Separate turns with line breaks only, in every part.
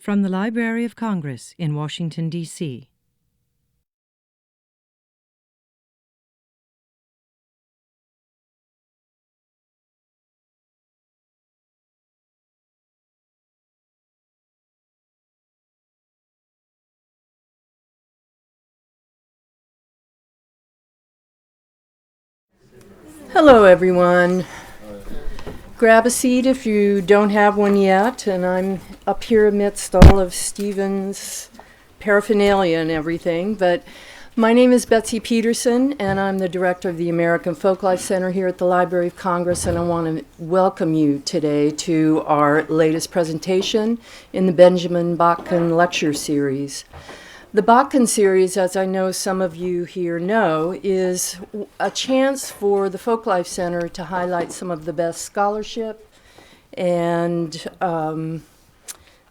From the Library of Congress in Washington, D.C.
Hello, everyone. Grab a seat if you don't have one yet, and I'm up here amidst all of Stephen's paraphernalia and everything, but my name is Betsy Peterson, and I'm the director of the American Folklife Center here at the Library of Congress, and I want to welcome you today to our latest presentation in the Benjamin Botkin Lecture Series. The Botkin series, as I know some of you here know, is a chance for the Folklife Center to highlight some of the best scholarship and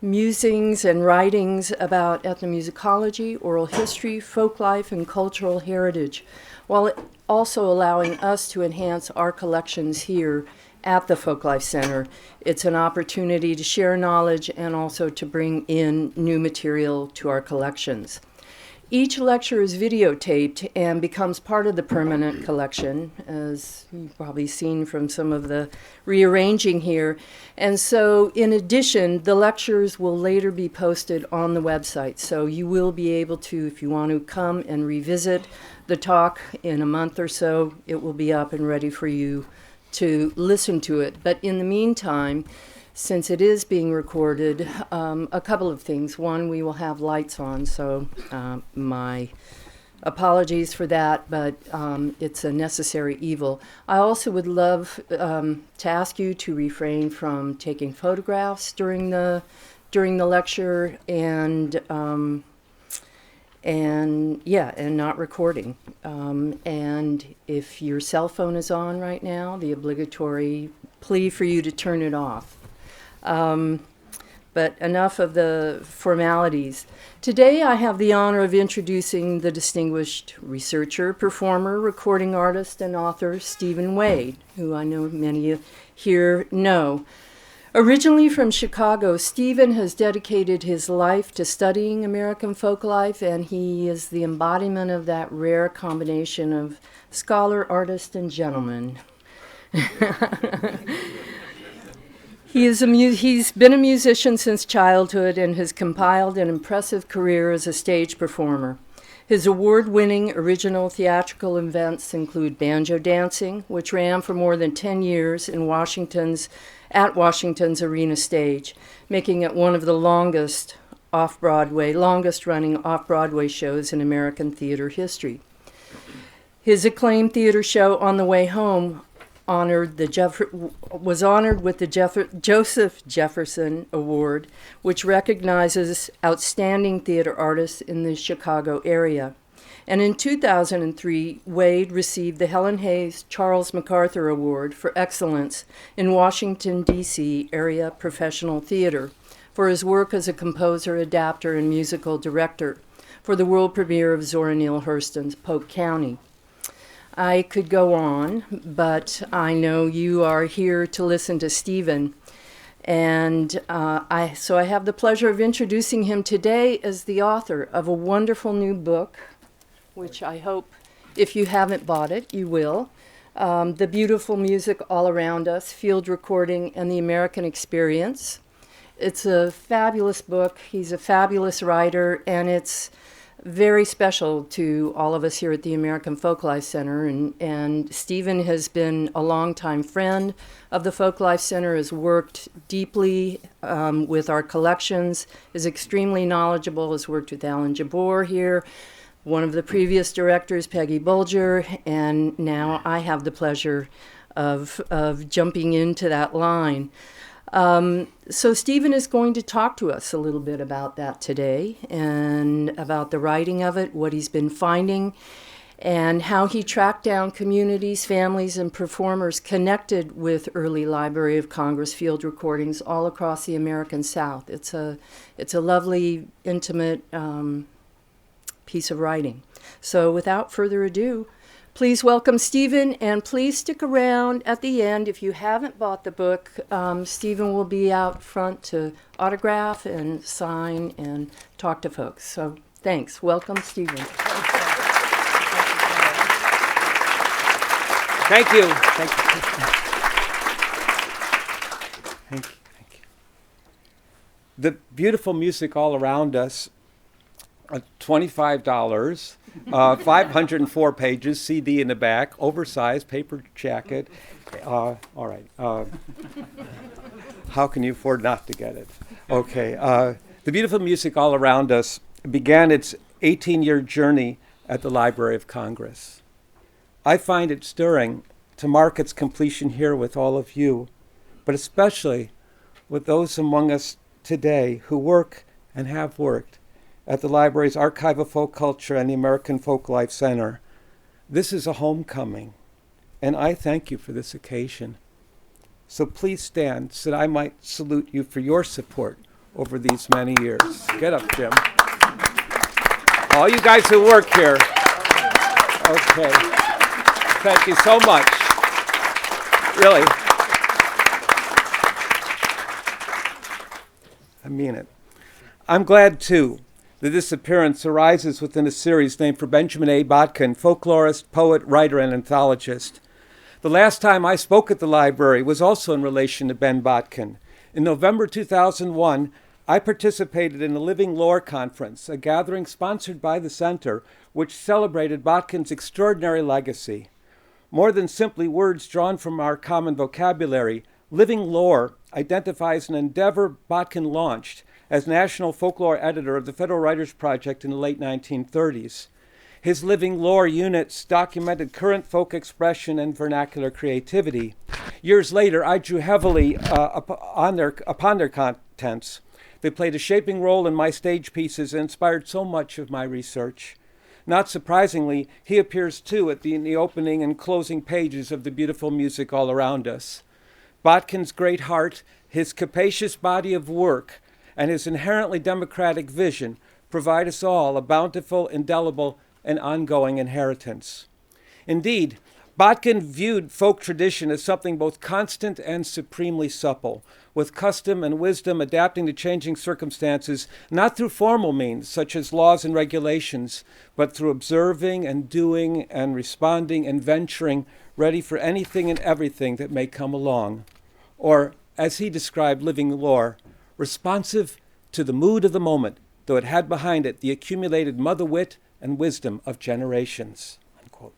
musings and writings about ethnomusicology, oral history, folklife, and cultural heritage, while also allowing us to enhance our collections here at the Folklife Center. It's an opportunity to share knowledge and also to bring in new material to our collections. Each lecture is videotaped and becomes part of the permanent collection, as you've probably seen from some of the rearranging here. And so, in addition, the lectures will later be posted on the website. So you will be able to, if you want to come and revisit the talk in a month or so, it will be up and ready for you to listen to it. But in the meantime, since it is being recorded, a couple of things. One, we will have lights on, so my apologies for that, but it's a necessary evil. I also would love to ask you to refrain from taking photographs during the lecture and not recording. And if your cell phone is on right now, the obligatory plea for you to turn it off. But enough of the formalities. Today I have the honor of introducing the distinguished researcher, performer, recording artist, and author Stephen Wade, who I know many of you here know. Originally from Chicago, Stephen has dedicated his life to studying American folklife, and he is the embodiment of that rare combination of scholar, artist, and gentleman. He's been a musician since childhood and has compiled an impressive career as a stage performer. His award-winning original theatrical events include Banjo Dancing, which ran for more than 10 years at Washington's Arena Stage, making it one of the longest running off-Broadway shows in American theater history. His acclaimed theater show On the Way Home was honored with the Joseph Jefferson Award, which recognizes outstanding theater artists in the Chicago area. And in 2003, Wade received the Helen Hayes Charles MacArthur Award for Excellence in Washington, D.C. area professional theater for his work as a composer, adapter, and musical director for the world premiere of Zora Neale Hurston's Polk County. I could go on, but I know you are here to listen to Stephen. And so I have the pleasure of introducing him today as the author of a wonderful new book, which I hope, if you haven't bought it, you will. The Beautiful Music All Around Us, Field Recording and the American Experience. It's a fabulous book. He's a fabulous writer, and it's very special to all of us here at the American Folklife Center. And Stephen has been a longtime friend of the Folklife Center, has worked deeply with our collections, is extremely knowledgeable, has worked with Alan Jabor here, one of the previous directors, Peggy Bulger, and now I have the pleasure of jumping into that line. So Stephen is going to talk to us a little bit about that today and about the writing of it, what he's been finding, and how he tracked down communities, families, and performers connected with early Library of Congress field recordings all across the American South. It's a lovely, intimate piece of writing. So without further ado, Please welcome Stephen, and please stick around at the end. If you haven't bought the book, Stephen will be out front to autograph and sign and talk to folks. So thanks. Welcome, Stephen.
Thank you. Thank you. Thank you. Thank you. The beautiful music all around us, $25, 504 pages, CD in the back, oversized paper jacket. All right. How can you afford not to get it? Okay. The beautiful music all around us began its 18-year journey at the Library of Congress. I find it stirring to mark its completion here with all of you, but especially with those among us today who work and have worked at the library's Archive of Folk Culture and the American Folklife Center. This is a homecoming, and I thank you for this occasion. So please stand so that I might salute you for your support over these many years. Get up, Jim. All you guys who work here. Okay. Thank you so much. Really. I mean it. I'm glad, too, that this appearance arises within a series named for Benjamin A. Botkin, folklorist, poet, writer, and anthologist. The last time I spoke at the library was also in relation to Ben Botkin. In November 2001, I participated in the Living Lore Conference, a gathering sponsored by the Center, which celebrated Botkin's extraordinary legacy. More than simply words drawn from our common vocabulary, Living Lore identifies an endeavor Botkin launched as national folklore editor of the Federal Writers Project in the late 1930s. His Living Lore units documented current folk expression and vernacular creativity. Years later, I drew heavily upon their contents. They played a shaping role in my stage pieces and inspired so much of my research. Not surprisingly, he appears too in the opening and closing pages of the beautiful music all around us. Botkin's great heart, his capacious body of work, and his inherently democratic vision provide us all a bountiful, indelible, and ongoing inheritance. Indeed, Botkin viewed folk tradition as something both constant and supremely supple, with custom and wisdom adapting to changing circumstances, not through formal means, such as laws and regulations, but through observing and doing and responding and venturing, ready for anything and everything that may come along. Or, as he described Living Lore, responsive to the mood of the moment, though it had behind it the accumulated mother wit and wisdom of generations. Unquote.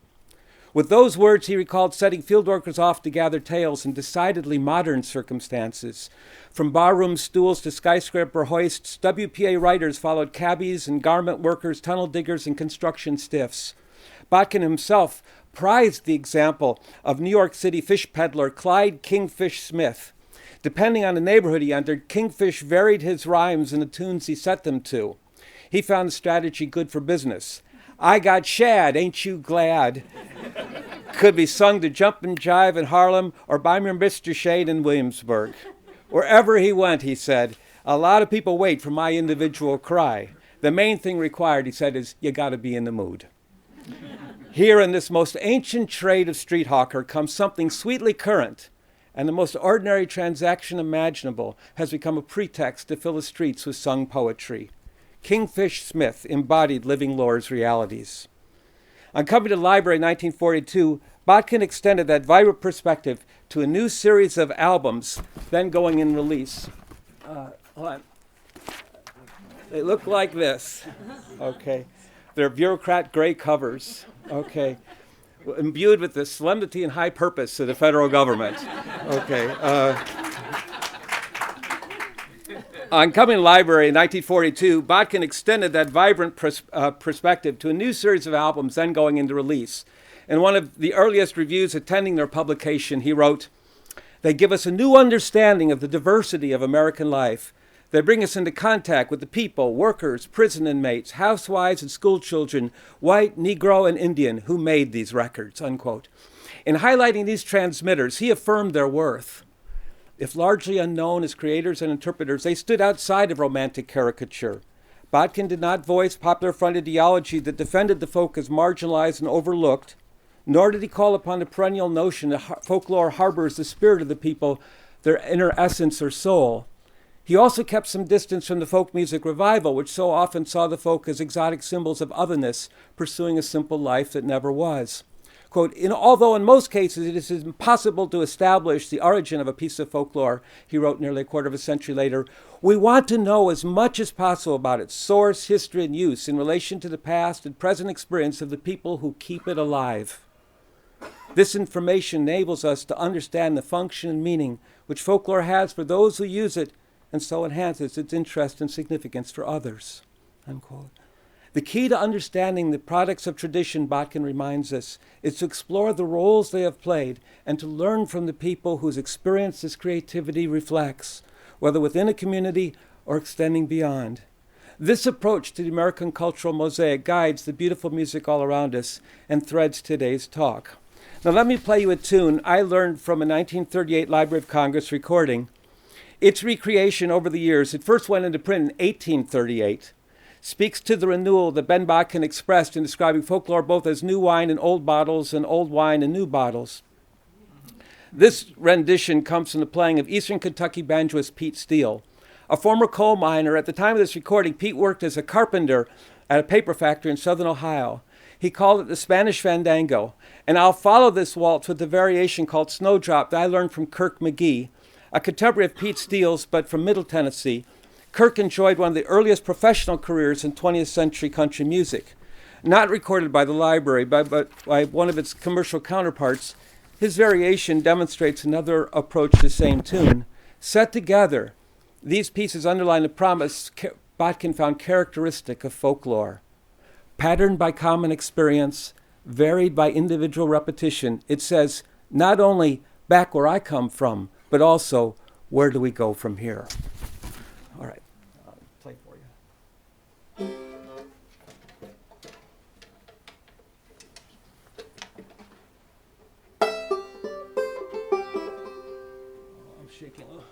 With those words, he recalled setting fieldworkers off to gather tales in decidedly modern circumstances. From barroom stools to skyscraper hoists, WPA writers followed cabbies and garment workers, tunnel diggers, and construction stiffs. Botkin himself prized the example of New York City fish peddler Clyde Kingfish Smith. Depending on the neighborhood he entered, Kingfish varied his rhymes and the tunes he set them to. He found the strategy good for business. I got shad, ain't you glad? Could be sung to Jump and Jive in Harlem or by Mr. Shade in Williamsburg. Wherever he went, he said, a lot of people wait for my individual cry. The main thing required, he said, is you gotta be in the mood. Here in this most ancient trade of street hawker comes something sweetly current, and the most ordinary transaction imaginable has become a pretext to fill the streets with sung poetry. Kingfish Smith embodied Living Lore's realities. On coming to the library in 1942, Botkin extended that vibrant perspective to a new series of albums, then going in release. Hold on. They look like this. Okay. They're bureaucrat gray covers. Okay. Imbued with the solemnity and high purpose of the federal government. Okay. On coming to the library in 1942, Botkin extended that vibrant perspective to a new series of albums then going into release. In one of the earliest reviews attending their publication, he wrote, "They give us a new understanding of the diversity of American life. They bring us into contact with the people, workers, prison inmates, housewives, and schoolchildren, white, Negro, and Indian, who made these records," unquote. In highlighting these transmitters, he affirmed their worth. If largely unknown as creators and interpreters, they stood outside of romantic caricature. Botkin did not voice popular front ideology that defended the folk as marginalized and overlooked, Nor did he call upon the perennial notion that folklore harbors the spirit of the people, their inner essence or soul. He also kept some distance from the folk music revival, which so often saw the folk as exotic symbols of otherness, pursuing a simple life that never was. Quote, although in most cases it is impossible to establish the origin of a piece of folklore, he wrote nearly a quarter of a century later, we want to know as much as possible about its source, history, and use in relation to the past and present experience of the people who keep it alive. This information enables us to understand the function and meaning which folklore has for those who use it, and so enhances its interest and significance for others. Unquote. The key to understanding the products of tradition, Botkin reminds us, is to explore the roles they have played and to learn from the people whose experience this creativity reflects, whether within a community or extending beyond. This approach to the American cultural mosaic guides the beautiful music all around us and threads today's talk. Now let me play you a tune I learned from a 1938 Library of Congress recording. Its recreation over the years, it first went into print in 1838, speaks to the renewal that Ben Botkin expressed in describing folklore both as new wine in old bottles and old wine in new bottles. This rendition comes from the playing of Eastern Kentucky banjoist Pete Steele. A former coal miner, at the time of this recording, Pete worked as a carpenter at a paper factory in southern Ohio. He called it the Spanish Fandango. And I'll follow this waltz with a variation called Snowdrop that I learned from Kirk McGee, a contemporary of Pete Steele's, but from Middle Tennessee. Kirk enjoyed one of the earliest professional careers in 20th century country music. Not recorded by the library, but by one of its commercial counterparts, his variation demonstrates another approach to the same tune. Set together, these pieces underline a promise Botkin found characteristic of folklore. Patterned by common experience, varied by individual repetition, it says, not only back where I come from, but also, where do we go from here? All right, I'll play for you. I'm shaking a little.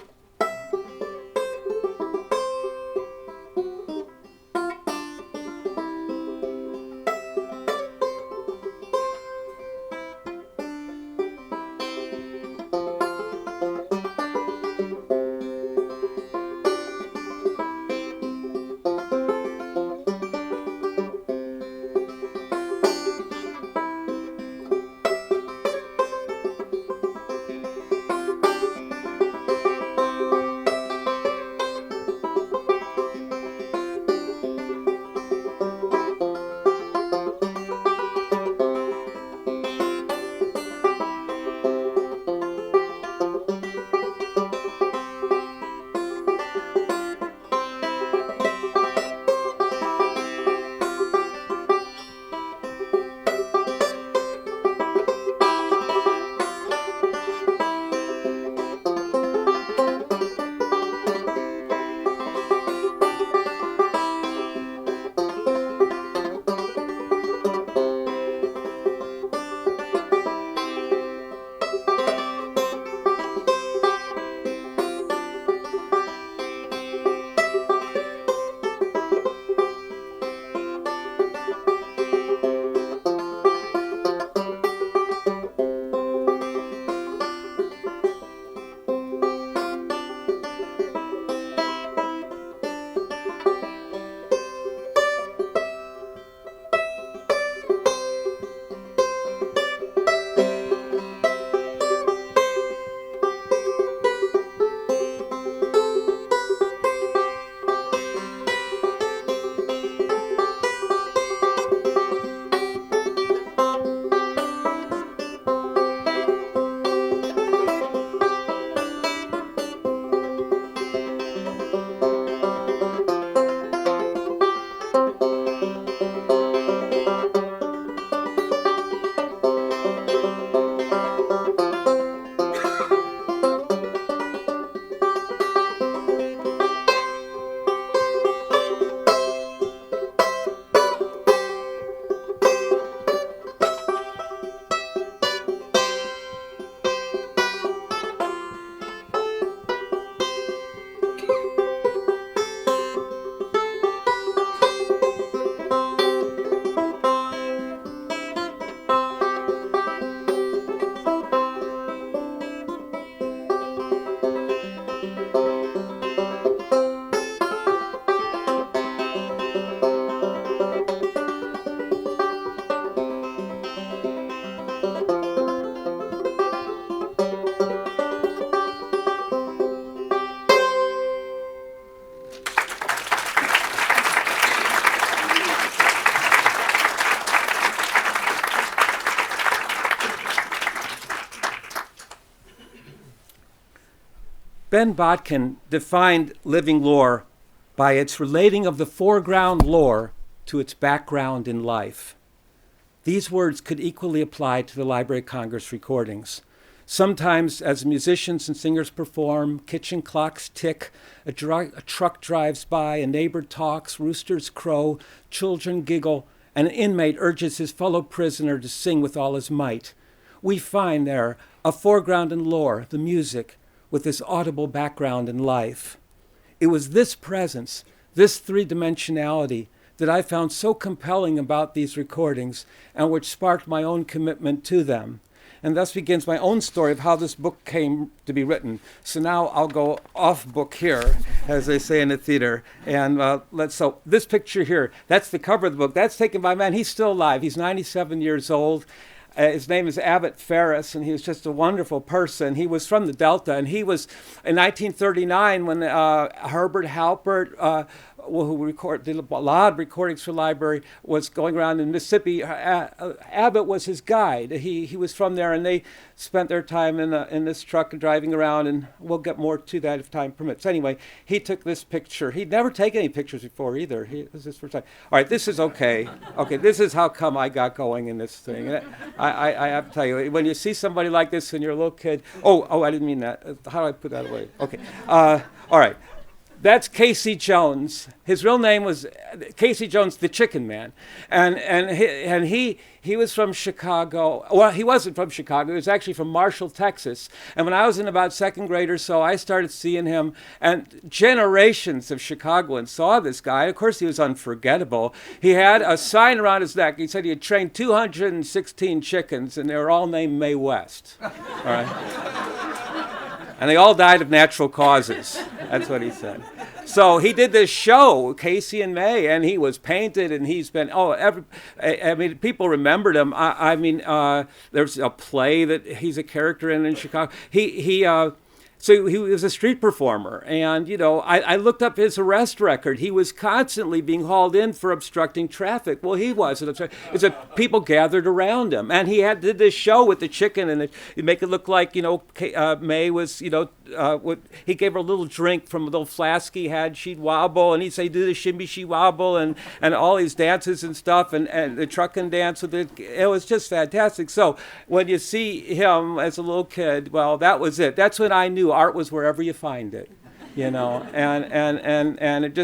Ben Botkin defined living lore by its relating of the foreground lore to its background in life. These words could equally apply to the Library of Congress recordings. Sometimes, as musicians and singers perform, kitchen clocks tick, a truck drives by, a neighbor talks, roosters crow, children giggle, and an inmate urges his fellow prisoner to sing with all his might. We find there a foreground in lore, the music, with this audible background in life. It was this presence, this three-dimensionality, that I found so compelling about these recordings and which sparked my own commitment to them. And thus begins my own story of how this book came to be written. So now I'll go off book here, as they say in the theater. And so this picture here, that's the cover of the book. That's taken by a man, he's still alive. He's 97 years old. His name is Abbott Ferris, and he was just a wonderful person. He was from the Delta, and he was in 1939 when Herbert Halpert, who did a lot of recordings for the library, was going around in Mississippi. Abbott was his guide. He was from there, and they spent their time in this truck and driving around, and we'll get more to that if time permits. Anyway, he took this picture. He'd never taken any pictures before either. This is his first time. All right, this is okay. Okay, this is how come I got going in this thing. And I have to tell you, when you see somebody like this when you're a little kid, I didn't mean that. How do I put that away? Okay, all right. That's Casey Jones. His real name was Casey Jones, the Chicken Man, and he was from Chicago. Well, he wasn't from Chicago. He was actually from Marshall, Texas. And when I was in about second grade or so, I started seeing him, and generations of Chicagoans saw this guy. Of course, he was unforgettable. He had a sign around his neck. He said he had trained 216 chickens, and they were all named Mae West. All right. And they all died of natural causes. That's what he said. So he did this show, Casey and May, and he was painted, and he's been, people remembered him. There's a play that he's a character in Chicago. So he was a street performer, and, I looked up his arrest record. He was constantly being hauled in for obstructing traffic. Well, he wasn't. People gathered around him, and he did this show with the chicken, and he'd make it look like, May was, he gave her a little drink from a little flask he had. She'd wobble, and he'd say, do the shimmy, she wobble, and all these dances and stuff, and the trucking dance with it. It was just fantastic. So when you see him as a little kid, well, that was it. That's when I knew art was wherever you find it, and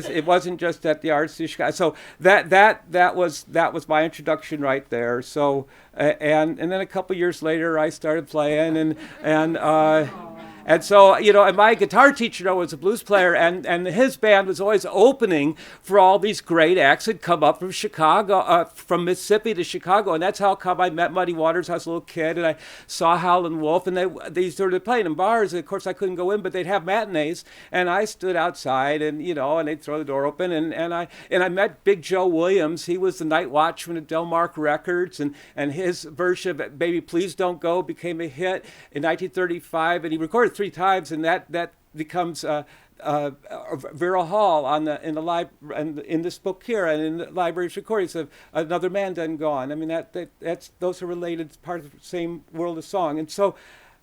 it wasn't just at the Arts of Chicago. So that was my introduction right there. So and then a couple years later I started playing and so, and my guitar teacher was a blues player, and his band was always opening for all these great acts that come up from Chicago, from Mississippi to Chicago, and that's how come I met Muddy Waters. I was a little kid, and I saw Howlin' Wolf, and they started playing in bars. And of course, I couldn't go in, but they'd have matinees, and I stood outside, and and they'd throw the door open, and I met Big Joe Williams. He was the night watchman at Delmark Records, and his version of "Baby Please Don't Go" became a hit in 1935, and he recorded 3 times, and that becomes Vera Hall in this book here, and in the library's recordings of Another Man Done Gone. I mean, that's those are related, part of the same world of song. And so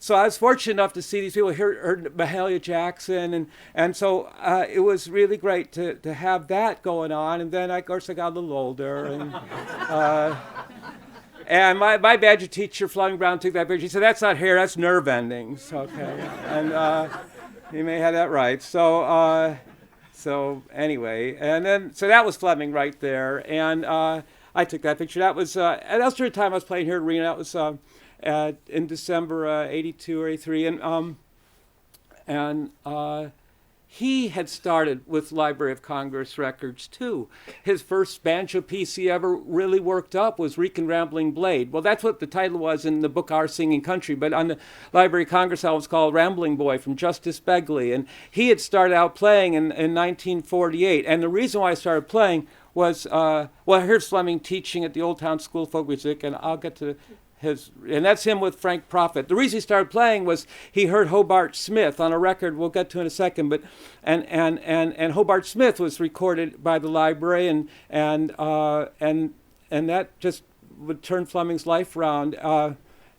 I was fortunate enough to see these people, heard Mahalia Jackson, and so it was really great to have that going on. And then, of course, I got a little older, and my badger teacher, Fleming Brown, took that picture. He said, "That's not hair, that's nerve endings." Okay, and he may have that right. So anyway, and then so that was Fleming right there, and I took that picture. That was during the time I was playing here at Arena. That was in December '82 or '83, and he had started with Library of Congress records, too. His first banjo piece he ever really worked up was Reek Rambling Blade. Well, that's what the title was in the book Our Singing Country, but on the Library of Congress album it's called Rambling Boy from Justice Begley. And he had started out playing in 1948. And the reason why I started playing was, here's Fleming teaching at the Old Town School of Folk Music, and I'll get to and that's him with Frank Prophet. The reason he started playing was he heard Hobart Smith on a record we'll get to in a second, but and Hobart Smith was recorded by the library, and that just would turn Fleming's life around.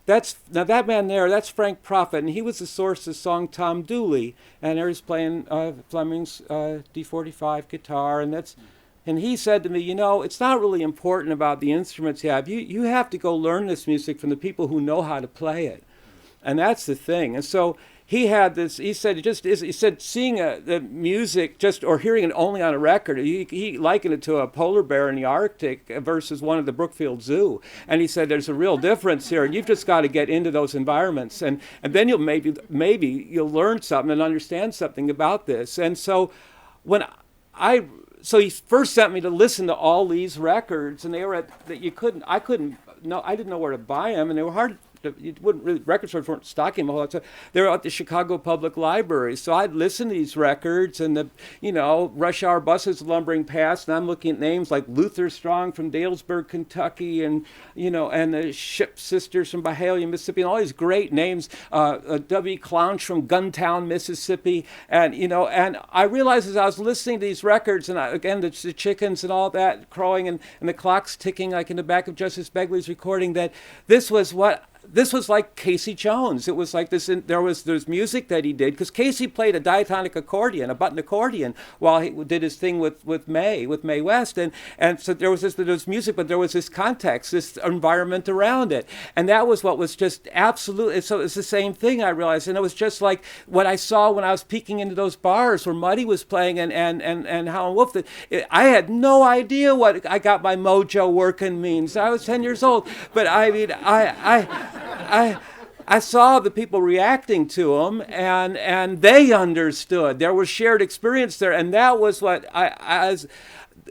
now that man there, that's Frank Prophet, and he was the source of the song Tom Dooley, and there he's playing Fleming's D45 guitar, and he said to me, you know, it's not really important about the instruments you have. You have to go learn this music from the people who know how to play it, and that's the thing. And so he had this. He said he said seeing the music just or hearing it only on a record. He likened it to a polar bear in the Arctic versus one at the Brookfield Zoo. And he said there's a real difference here, and you've just got to get into those environments, and then you'll maybe you'll learn something and understand something about this. And so so he first sent me to listen to all these records, and they were I didn't know where to buy them, and they were hard. You wouldn't really, record stores weren't stocking them a whole lot. So they were at the Chicago Public Library. So I'd listen to these records, and rush hour buses lumbering past, and I'm looking at names like Luther Strong from Dalesburg, Kentucky, and the Ship Sisters from Byhalia, Mississippi, and all these great names. W. Clounch from Guntown, Mississippi, and I realized as I was listening to these records, and the chickens and all that crowing, and the clocks ticking like in the back of Justice Begley's recording, that this was like Casey Jones. It was like this. There's music that he did, because Casey played a diatonic accordion, a button accordion, while he did his thing with Mae West, and so there was music, but there was this context, this environment around it, and that was what was just absolute. So it's the same thing, I realized, and it was just like what I saw when I was peeking into those bars where Muddy was playing and Howlin' Wolf. I had no idea what I got my mojo working means. I was 10 years old, but I mean I saw the people reacting to him, and they understood. There was shared experience there, and that was what I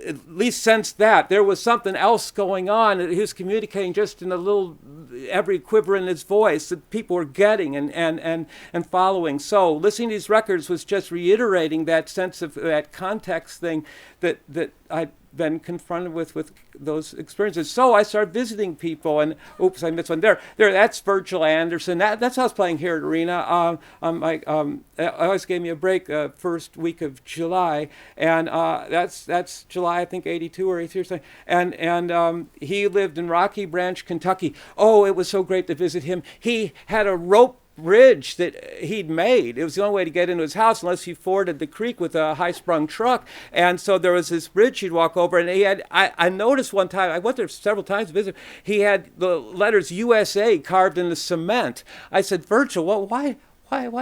at least sensed, that there was something else going on. He was communicating just in every quiver in his voice that people were getting and following. So listening to these records was just reiterating that sense of that context thing that I'd been confronted with those experiences. So I started visiting people, and oops, I missed one. There. That's Virgil Anderson. That's how I was playing here at Arena. I always gave me a break first week of July, and that's July, I think 82 or 83 or something. And he lived in Rocky Branch, Kentucky. Oh, it was so great to visit him. He had a rope bridge that he'd made. It was the only way to get into his house unless he forded the creek with a high-sprung truck. And so there was this bridge he'd walk over, and he had, I noticed one time, I went there several times to visit, he had the letters USA carved in the cement. I said, Virgil, why'd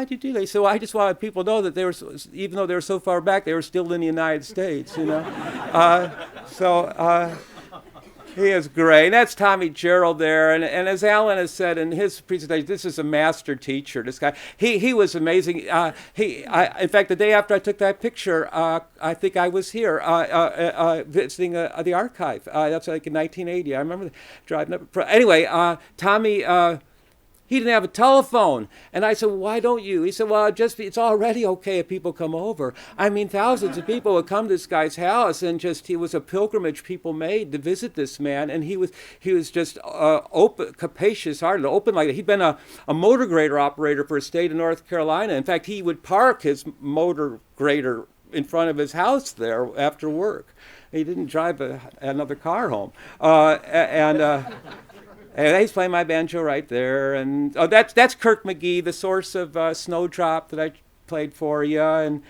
you do that? He said, well, I just wanted people to know that they were, even though they were so far back, they were still in the United States, He is great. And that's Tommy Gerald there. And as Alan has said in his presentation, this is a master teacher, this guy. He was amazing. In fact, the day after I took that picture, I think I was here visiting the archive. That's like in 1980. I remember driving up. Anyway, Tommy... he didn't have a telephone. And I said, well, why don't you? He said, well, it's already okay if people come over. I mean, thousands of people would come to this guy's house, and he was a pilgrimage people made to visit this man. And he was just open, capacious hearted, open like that. He'd been a motor grader operator for a state of North Carolina. In fact, he would park his motor grader in front of his house there after work. He didn't drive another car home. And he's playing my banjo right there, and that's Kirk McGee, the source of Snowdrop that I played for you, and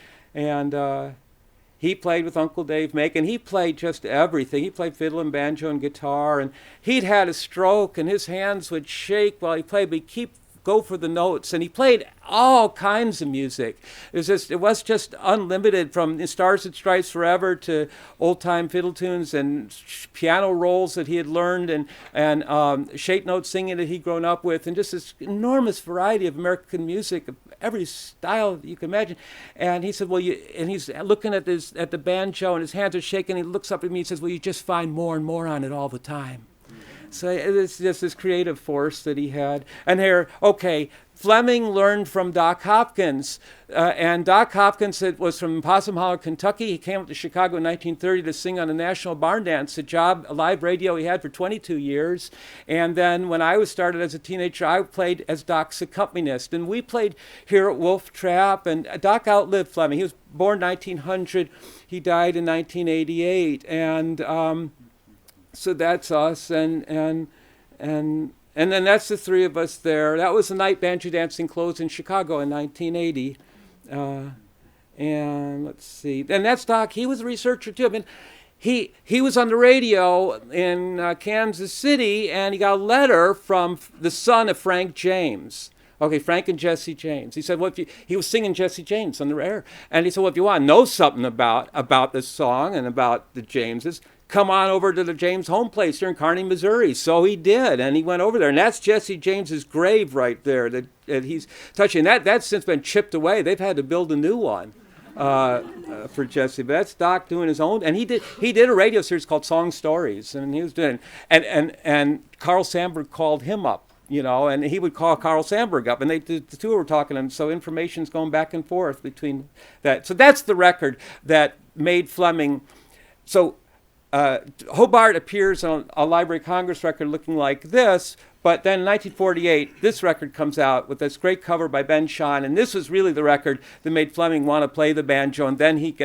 he played with Uncle Dave Macon. He played just everything. He played fiddle and banjo and guitar, and he'd had a stroke, and his hands would shake while he played, but he'd go for the notes, and he played all kinds of music. It was just unlimited, from Stars and Stripes Forever to old-time fiddle tunes and piano rolls that he had learned, and shake note singing that he'd grown up with, and just this enormous variety of American music, of every style that you can imagine. And he said, and he's looking at the banjo, and his hands are shaking. He looks up at me and says, well, you just find more and more on it all the time. So it's just this creative force that he had. And here, okay, Fleming learned from Doc Hopkins. And Doc Hopkins was from Possum Hollow, Kentucky. He came up to Chicago in 1930 to sing on the National Barn Dance, a live radio he had for 22 years. And then when I was started as a teenager, I played as Doc's accompanist. And we played here at Wolf Trap. And Doc outlived Fleming. He was born 1900. He died in 1988. And... so that's us, and And then that's the three of us there. That was the night banjo dancing closed in Chicago in 1980. And let's see. And that's Doc. He was a researcher too. I mean, he was on the radio in Kansas City, and he got a letter from the son of Frank James. Okay, Frank and Jesse James. He said, "Well, he was singing Jesse James on the air, and he said, well, if you want to know something about this song and about the Jameses, come on over to the James home place here in Kearney, Missouri." So he did, and he went over there, and that's Jesse James's grave right there that he's touching. That's since been chipped away. They've had to build a new one for Jesse, but that's Doc doing his own. And he did a radio series called Song Stories, and he was doing, and Carl Sandburg called him up. And he would call Carl Sandburg up, and the two were talking, and so information's going back and forth between that. So that's the record that made Fleming. So Hobart appears on a Library of Congress record looking like this, but then in 1948, this record comes out with this great cover by Ben Shine, and this was really the record that made Fleming want to play the banjo, and then he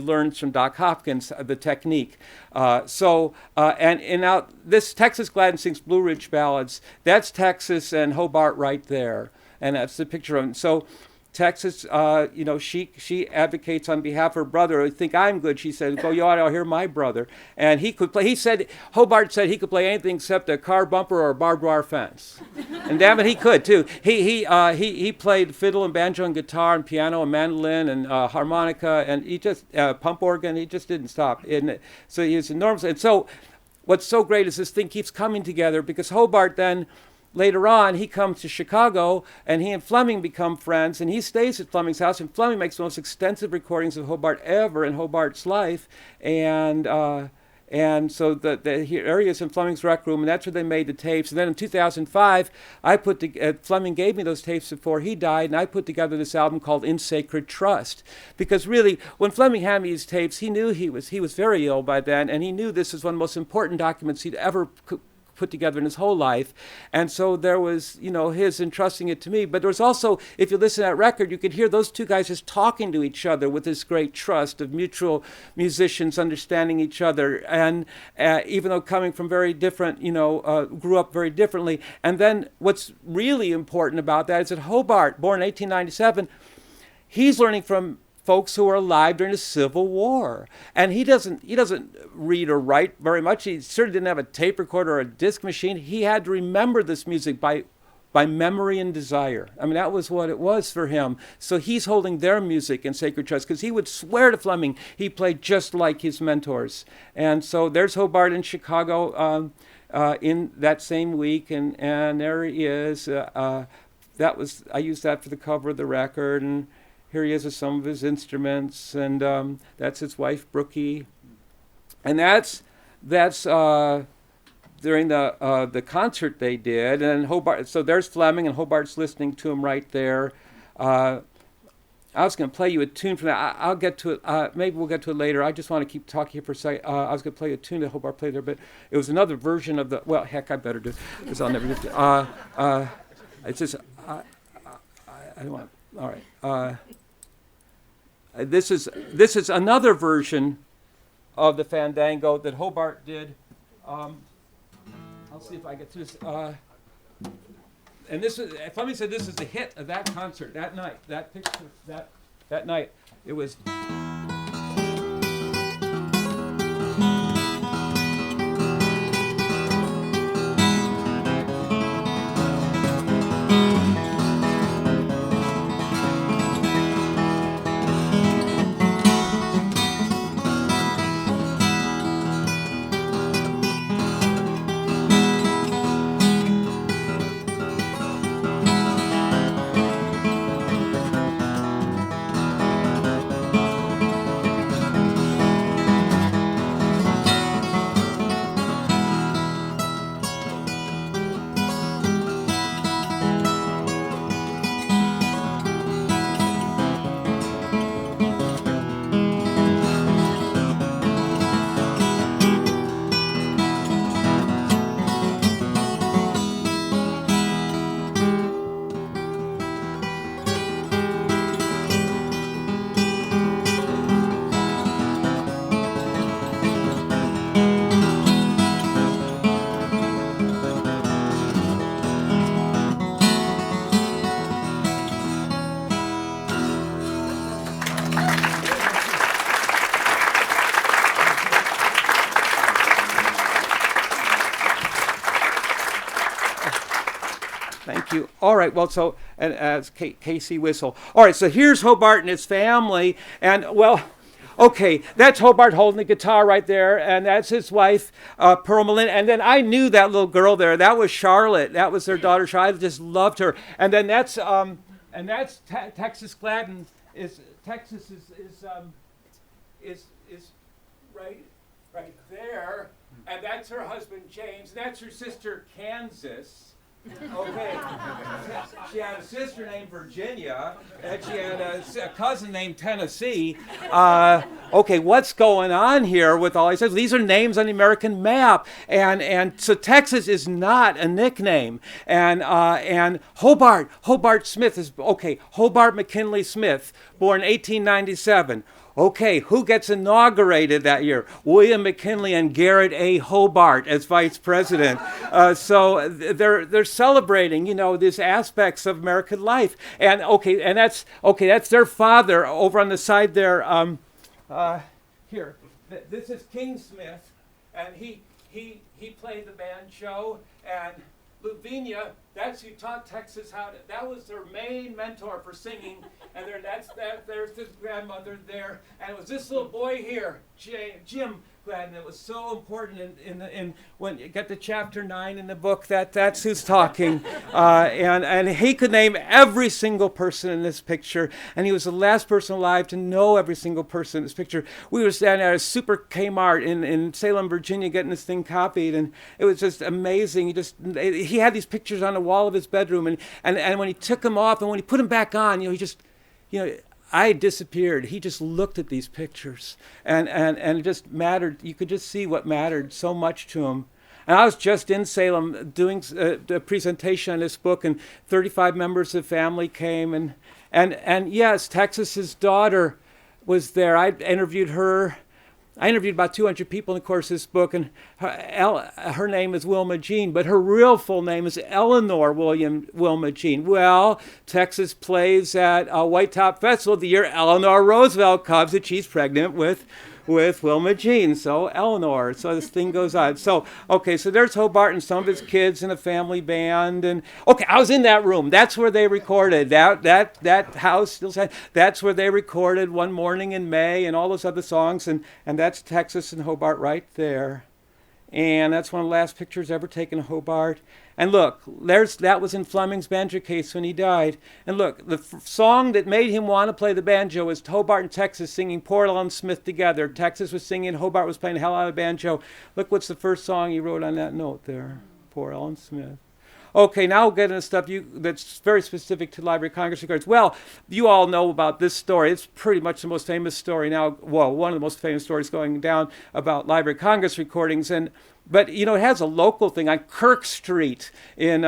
learns from Doc Hopkins the technique. And now this Texas Gladden Sings Blue Ridge Ballads, that's Texas and Hobart right there, and that's the picture of him. So Texas, she advocates on behalf of her brother. I think I'm good. She said, "Go, you ought to hear my brother." And he could play. Hobart said he could play anything except a car bumper or a barbed wire fence. And damn it, he could too. He played fiddle and banjo and guitar and piano and mandolin and harmonica, and he just pump organ. He just didn't stop. So he was enormous. And so, what's so great is this thing keeps coming together, because Hobart then, later on, he comes to Chicago, and he and Fleming become friends, and he stays at Fleming's house, and Fleming makes the most extensive recordings of Hobart ever in Hobart's life, and so the area is in Fleming's rec room, and that's where they made the tapes. And then in 2005, Fleming gave me those tapes before he died, and I put together this album called In Sacred Trust, because really, when Fleming had me these tapes, he knew he was very ill by then, and he knew this was one of the most important documents he'd ever put together in his whole life. And so there was, his entrusting it to me. But there was also, if you listen to that record, you could hear those two guys just talking to each other with this great trust of mutual musicians understanding each other. And even though coming from very different, grew up very differently. And then what's really important about that is that Hobart, born in 1897, he's learning from folks who were alive during the Civil War, and he doesn't read or write very much. He certainly didn't have a tape recorder or a disc machine. He had to remember this music by memory and desire. I mean, that was what it was for him. So he's holding their music in sacred trust, because he would swear to Fleming he played just like his mentors. And so there's Hobart in Chicago in that same week, and there he is. I used that for the cover of the record, and here he is with some of his instruments, and that's his wife, Brookie. And that's during the concert they did. And Hobart, so there's Fleming, and Hobart's listening to him right there. I was going to play you a tune from that. I'll get to it. Maybe we'll get to it later. I just want to keep talking here for a second. I was going to play a tune that Hobart played there, but it was another version of the. Well, heck, I better do it, because I'll never get to it. It's just I don't want. All right. This is another version of the Fandango that Hobart did. I'll see if I get through this. And Fleming said this is the hit of that concert that night. That picture that night. It was. Thank you. All right. Well, so and as Casey Whistle. All right. So here's Hobart and his family, and well, okay, that's Hobart holding the guitar right there, and that's his wife, Pearl Malin. And then I knew that little girl there. That was Charlotte. That was their daughter. Charlotte. I just loved her. And then that's Texas Gladden. Texas is right there, and that's her husband James. And that's her sister Kansas. Okay. She had a sister named Virginia, and she had a cousin named Tennessee. Okay, what's going on here with all these? These are names on the American map, and so Texas is not a nickname. And Hobart Smith is okay. Hobart McKinley Smith, born 1897. Okay, who gets inaugurated that year? William McKinley and Garrett A. Hobart as vice president. So they're celebrating, these aspects of American life. And that's their father over on the side there. Here, this is King Smith, and he played the banjo, and Lavinia, that's who taught Texas how to. That was their main mentor for singing, and there's his grandmother there, and it was this little boy here, Jim Gladden. It was so important in when you get to chapter 9 in the book. That's who's talking, and he could name every single person in this picture, and he was the last person alive to know every single person in this picture. We were standing at a super Kmart in Salem, Virginia, getting this thing copied, and it was just amazing. He had these pictures on the wall of his bedroom, and when he took them off and when he put them back on, I disappeared. He just looked at these pictures, and it just mattered. You could just see what mattered so much to him. And I was just in Salem doing a presentation on this book, and 35 members of the family came, and yes, Texas's daughter was there. I interviewed her. I interviewed about 200 people in the course of this book, and her name is Wilma Jean, but her real full name is Eleanor Wilma Jean. Well, Texas plays at White Top Festival the year Eleanor Roosevelt comes, and she's pregnant with Wilma Jean, so Eleanor. So this thing goes on. So there's Hobart and some of his kids in a family band, and I was in that room. That's where they recorded that house. That's where they recorded One Morning in May and all those other songs, and that's Texas and Hobart right there. And that's one of the last pictures ever taken of Hobart. And look, that was in Fleming's banjo case when he died. And look, the song that made him want to play the banjo was Hobart and Texas singing Poor Ellen Smith together. Texas was singing, Hobart was playing the hell out of the banjo. Look what's the first song he wrote on that note there. Poor Ellen Smith. Okay, now we'll get into stuff that's very specific to Library of Congress records. Well, you all know about this story. It's pretty much the most famous story now. Well, one of the most famous stories going down about Library of Congress recordings. But it has a local thing on Kirk Street in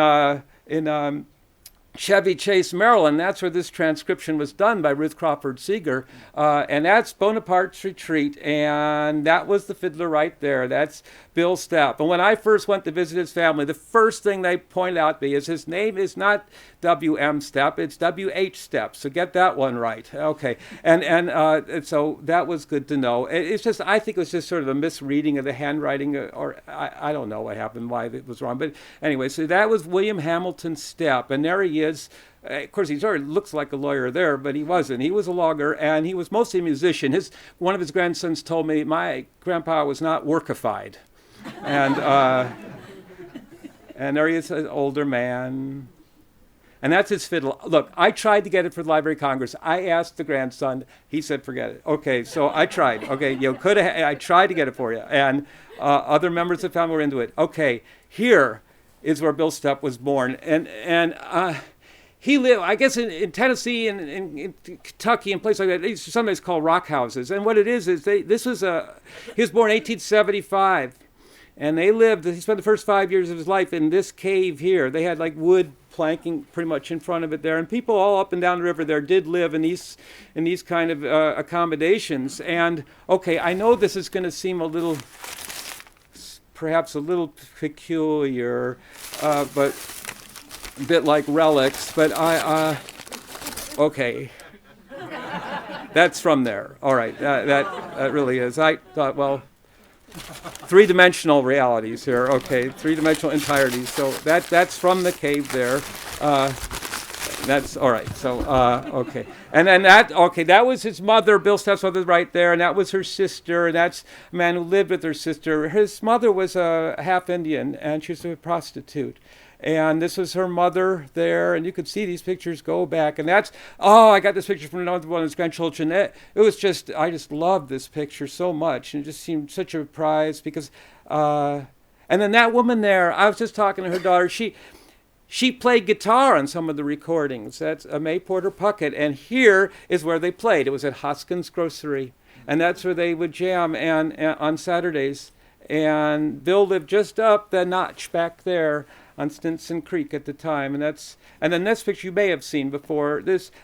Chevy Chase, Maryland. That's where this transcription was done by Ruth Crawford Seeger. And that's Bonaparte's Retreat. And that was the fiddler right there. That's Bill Stepp. And when I first went to visit his family, the first thing they pointed out to me is his name is not W.M. Stepp, it's W.H. Stepp. So get that one right. Okay. And so that was good to know. It's just, I think it was just sort of a misreading of the handwriting, or I don't know what happened, why it was wrong. But anyway, so that was William Hamilton Stepp. And there he is. Of course, he sort of looks like a lawyer there, but he wasn't. He was a logger, and he was mostly a musician. One of his grandsons told me, my grandpa was not workified. And there he is, an older man. And that's his fiddle. Look, I tried to get it for the Library of Congress. I asked the grandson. He said, forget it. Okay, so I tried. Okay, I tried to get it for you. And other members of the family were into it. Okay, here is where Bill Stepp was born. And he lived, I guess, in Tennessee and in Kentucky and places like that. These are sometimes called rock houses. And what it is he was born in 1875. And he spent the first 5 years of his life in this cave here. They had like wood planking pretty much in front of it there. And people all up and down the river there did live in these kind of accommodations. And I know this is going to seem perhaps a little peculiar, but a bit like relics, but that's from there. All right, that really is. I thought, well, three-dimensional realities here. Okay, three-dimensional entireties. So that's from the cave there. That's all right. So okay, and then that was his mother, Bill Stepp's mother, right there, and that was her sister, and that's a man who lived with her sister. His mother was a half Indian, and she was a prostitute. And this was her mother there, and you could see these pictures go back. And I got this picture from another one of his grandchildren. I just loved this picture so much, and it just seemed such a prize because, and then that woman there, I was just talking to her daughter. She played guitar on some of the recordings. That's May Porter Puckett, and here is where they played. It was at Hoskins Grocery, and that's where they would jam and on Saturdays. And Bill lived just up the notch back there on Stinson Creek at the time, and then this picture you may have seen before.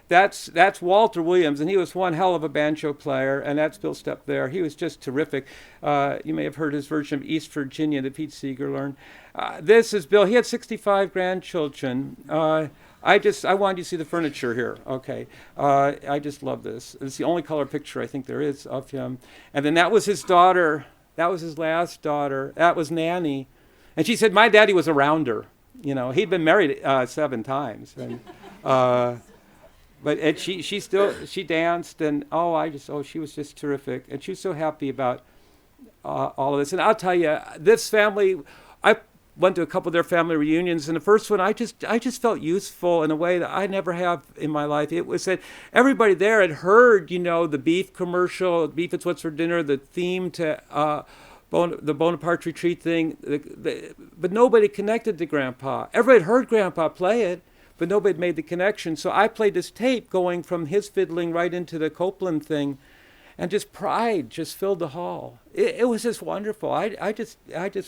That's Walter Williams, and he was one hell of a banjo player, and that's Bill Stepp there. He was just terrific. You may have heard his version of East Virginia that Pete Seeger learned. This is Bill. He had 65 grandchildren. I wanted you to see the furniture here. Okay, I just love this. It's the only color picture I think there is of him. And then that was his daughter. That was his last daughter. That was Nanny. And she said, my daddy was a rounder. He'd been married 7 times. And, but she danced, and she was just terrific. And she was so happy about all of this. And I'll tell you, this family, I went to a couple of their family reunions, and the first one, I just felt useful in a way that I never have in my life. It was that everybody there had heard, the beef commercial, beef is what's for dinner, the theme to the Bonaparte retreat thing, but nobody connected to Grandpa. Everybody heard Grandpa play it, but nobody had made the connection. So I played this tape going from his fiddling right into the Copeland thing, and just pride just filled the hall. It was just wonderful. I just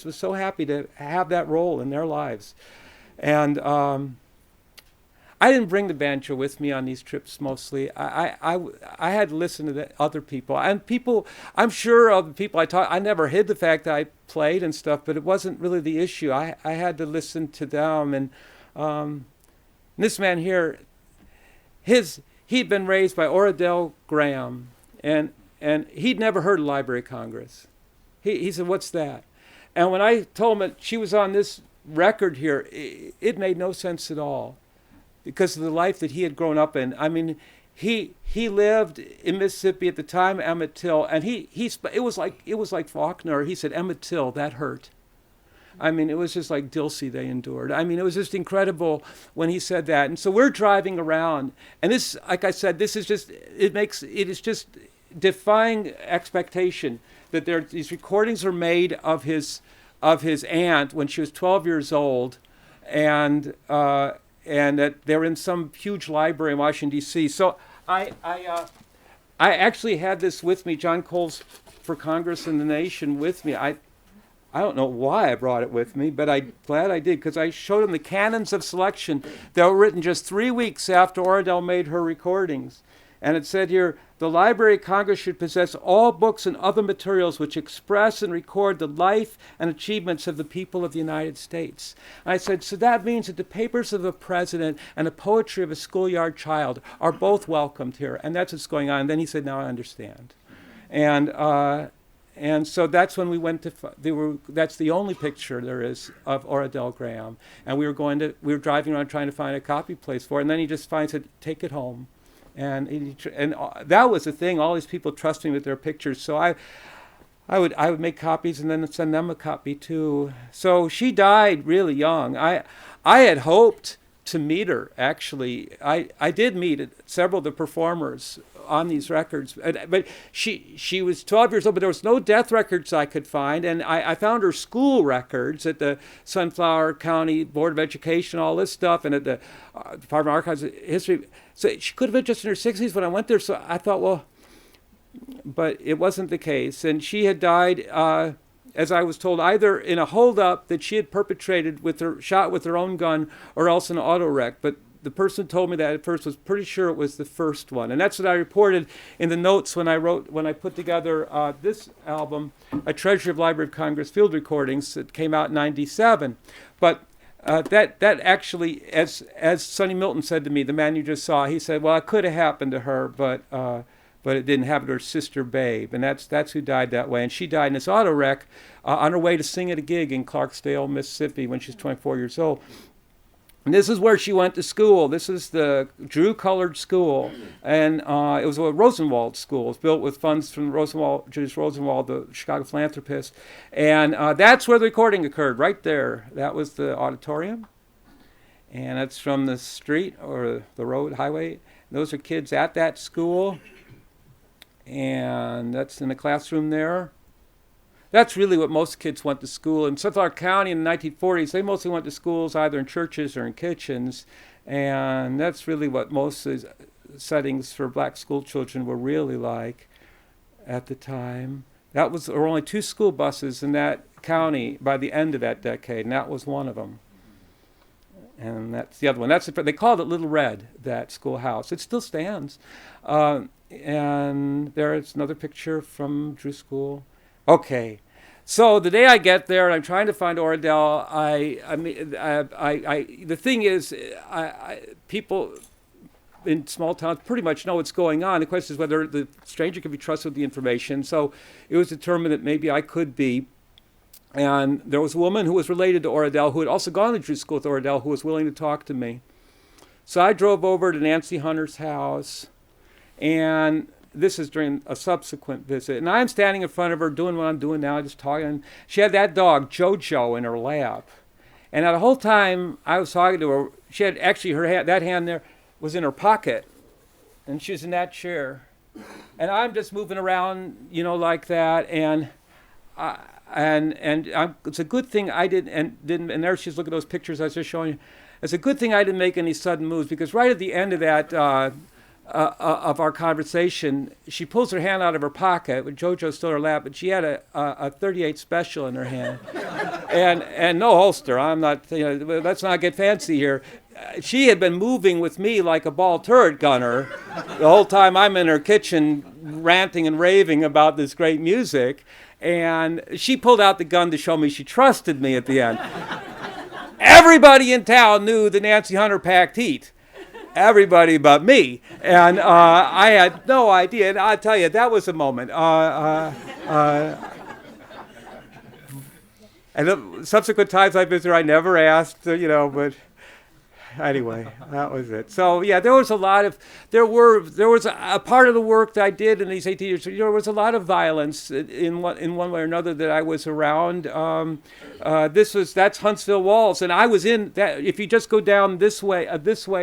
was so happy to have that role in their lives. And I didn't bring the banjo with me on these trips mostly. I had to listen to the other people. And people, I'm sure of the people I taught, I never hid the fact that I played and stuff, but it wasn't really the issue. I had to listen to them. And this man here, he'd been raised by Oradell Graham, and he'd never heard of Library of Congress. He said, what's that? And when I told him that she was on this record here, it made no sense at all, because of the life that he had grown up in. I mean, he lived in Mississippi at the time, Emmett Till, and it was like Faulkner. He said, Emmett Till, that hurt. I mean, it was just like Dilsey they endured. I mean, it was just incredible when he said that. And so we're driving around, and this, like I said, it is just defying expectation that these recordings are made of his aunt when she was 12 years old, and that they're in some huge library in Washington, D.C. So I actually had this with me, John Cole's For Congress and the Nation with me. I don't know why I brought it with me, but I'm glad I did, because I showed him the canons of selection that were written just 3 weeks after Oradell made her recordings. And it said here, the Library of Congress should possess all books and other materials which express and record the life and achievements of the people of the United States. And I said, so that means that the papers of a president and the poetry of a schoolyard child are both welcomed here. And that's what's going on. And then he said, now I understand. And so that's when we went to, that's the only picture there is of Oradell Graham. And we were driving around trying to find a copy place for it. And then he just finds it, take it home. And that was the thing. All these people trust me with their pictures, so I would make copies and then send them a copy too. So she died really young. I had hoped to meet her, actually. I did meet several of the performers on these records, but she was 12 years old, but there was no death records I could find, and I found her school records at the Sunflower County Board of Education, all this stuff, and at the Department of Archives and History. So she could have been just in her 60s when I went there, so I thought, well, but it wasn't the case. And she had died, as I was told, either in a holdup that she had perpetrated shot with her own gun, or else in an auto wreck. But the person who told me that at first was pretty sure it was the first one. And that's what I reported in the notes when I put together this album, A Treasury of Library of Congress Field Recordings, that came out in '97. But that actually, as Sonny Milton said to me, the man you just saw, he said, well, it could have happened to her, but but it didn't happen to her sister Babe, and that's who died that way. And she died in this auto wreck on her way to sing at a gig in Clarksdale, Mississippi, when she was 24 years old. And this is where she went to school. This is the Drew-colored school, and it was a Rosenwald school. It was built with funds from Julius Rosenwald, the Chicago philanthropist. And that's where the recording occurred, right there. That was the auditorium, and that's from the street or the road, highway. Those are kids at that school, and that's in the classroom there. That's really what most kids went to school. In South Clark County in the 1940s, they mostly went to schools either in churches or in kitchens. And that's really what most settings for black school children were really like at the time. There were only 2 school buses in that county by the end of that decade, and that was one of them. And that's the other one. They called it Little Red, that schoolhouse. It still stands. And there's another picture from Drew School. Okay, so the day I get there and I'm trying to find Oradell, the thing is, people in small towns pretty much know what's going on. The question is whether the stranger can be trusted with the information. So it was determined that maybe I could be. And there was a woman who was related to Oradell who had also gone to Drew School with Oradell who was willing to talk to me. So I drove over to Nancy Hunter's house, and this is during a subsequent visit. And I'm standing in front of her doing what I'm doing now, just talking. She had that dog, Jojo, in her lap. And the whole time I was talking to her, she had actually that hand there was in her pocket. And she was in that chair. And I'm just moving around, like that. And it's a good thing I didn't, and there she's looking at those pictures I was just showing you. It's a good thing I didn't make any sudden moves, because right at the end of that, of our conversation, she pulls her hand out of her pocket with Jojo still in her lap, but she had a 38 special in her hand, and no holster. I'm not, let's not get fancy here. She had been moving with me like a ball turret gunner the whole time I'm in her kitchen ranting and raving about this great music, and she pulled out the gun to show me she trusted me at the end. Everybody in town knew that Nancy Hunter packed heat. Everybody but me, and I had no idea. And I'll tell you, that was a moment. And the subsequent times I visited, I never asked, but anyway, that was it. So yeah, there was a part of the work that I did in these 18 years. There was a lot of violence in one way or another that I was around. That's Huntsville Walls, and I was in that. If you just go down this way a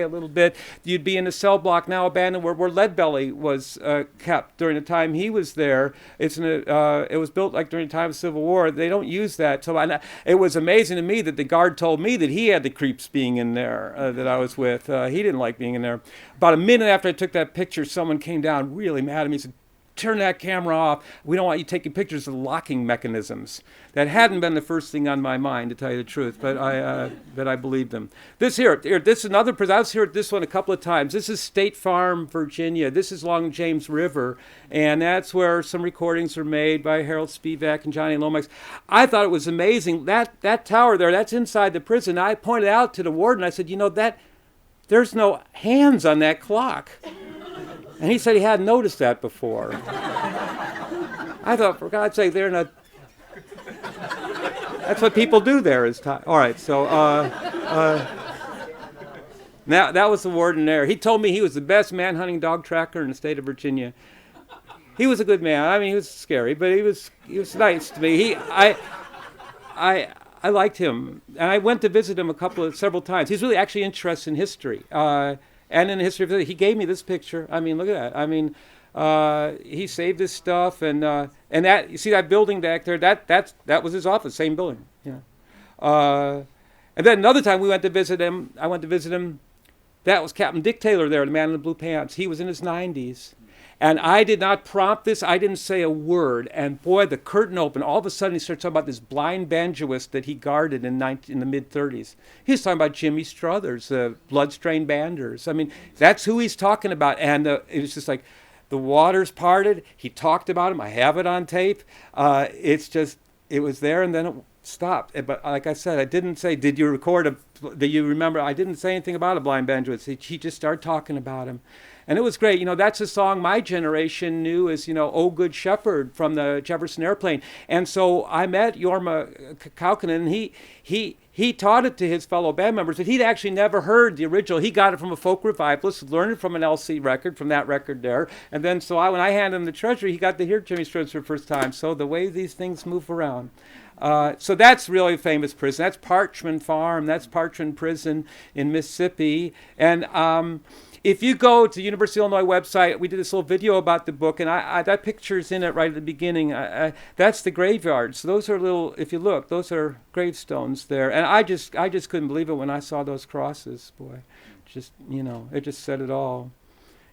little bit, you'd be in the cell block now abandoned where Leadbelly was kept during the time he was there. It was built like during the time of the Civil War. They don't use that. So it was amazing to me that the guard told me that he had the creeps being in there. That I was with. He didn't like being in there. About a minute after I took that picture, someone came down really mad at me and said, "Turn that camera off. We don't want you taking pictures of the locking mechanisms." That hadn't been the first thing on my mind, to tell you the truth, but I believed them. This is another person. I was here at this one a couple of times. This is State Farm, Virginia. This is along James River, and that's where some recordings were made by Harold Spivak and Johnny Lomax. I thought it was amazing. That tower there, that's inside the prison. I pointed out to the warden, I said, there's no hands on that clock. And he said he hadn't noticed that before. I thought, for God's sake, they're not. That's what people do there is time. All right, so now that was the warden there. He told me he was the best man-hunting dog tracker in the state of Virginia. He was a good man. I mean, he was scary, but he was nice to me. I liked him, and I went to visit him several times. He's really actually interested in history. And in the history of it, he gave me this picture. I mean, look at that. I mean, he saved his stuff, and that, you see that building back there? That was his office, same building. Yeah. And then another time I went to visit him. That was Captain Dick Taylor there, the man in the blue pants. He was in his 90s. And I did not prompt this. I didn't say a word. And boy, the curtain opened. All of a sudden, he started talking about this blind banjoist that he guarded in the mid-30s. He was talking about Jimmy Struthers, blood-stained banders. I mean, that's who he's talking about. And it was just like, the waters parted. He talked about him. I have it on tape. It was there, and then it stopped. But like I said, I didn't say, do you remember? I didn't say anything about a blind banjoist. He just started talking about him. And it was great. That's a song my generation knew as, "Oh Good Shepherd" from the Jefferson Airplane. And so I met Jorma Kaukonen, and he taught it to his fellow band members, but he'd actually never heard the original. He got it from a folk revivalist, learned it from an LC record, from that record there. And then when I handed him the treasury, he got to hear Jimmy Strokes for the first time. So the way these things move around. So that's really a famous prison. That's Parchman Farm. That's Parchman Prison in Mississippi. And if you go to the University of Illinois website, we did this little video about the book, and that picture's in it right at the beginning. That's the graveyard. So those are if you look, those are gravestones there. And I just couldn't believe it when I saw those crosses. Boy, it just said it all.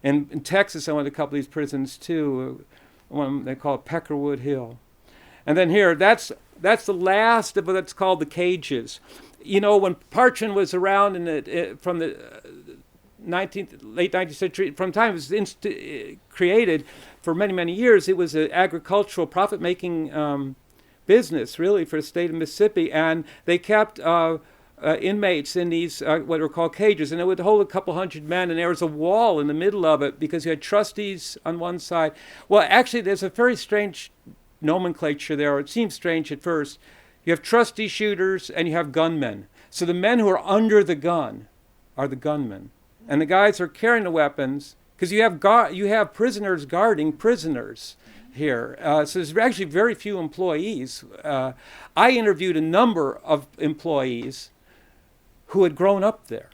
And in Texas, I went to a couple of these prisons too. One they call it Peckerwood Hill. And then here, that's the last of what's called the cages. When Parchman was around from the late 19th century, from the time it was created, for many, many years, it was an agricultural profit-making business, really, for the state of Mississippi. And they kept inmates in these what were called cages, and it would hold a couple hundred men, and there was a wall in the middle of it because you had trustees on one side. Well, actually, there's a very strange nomenclature there. It seems strange at first. You have trustee shooters and you have gunmen. So the men who are under the gun are the gunmen, and the guys who are carrying the weapons, because you have prisoners guarding prisoners here. So there's actually very few employees. I interviewed a number of employees who had grown up there,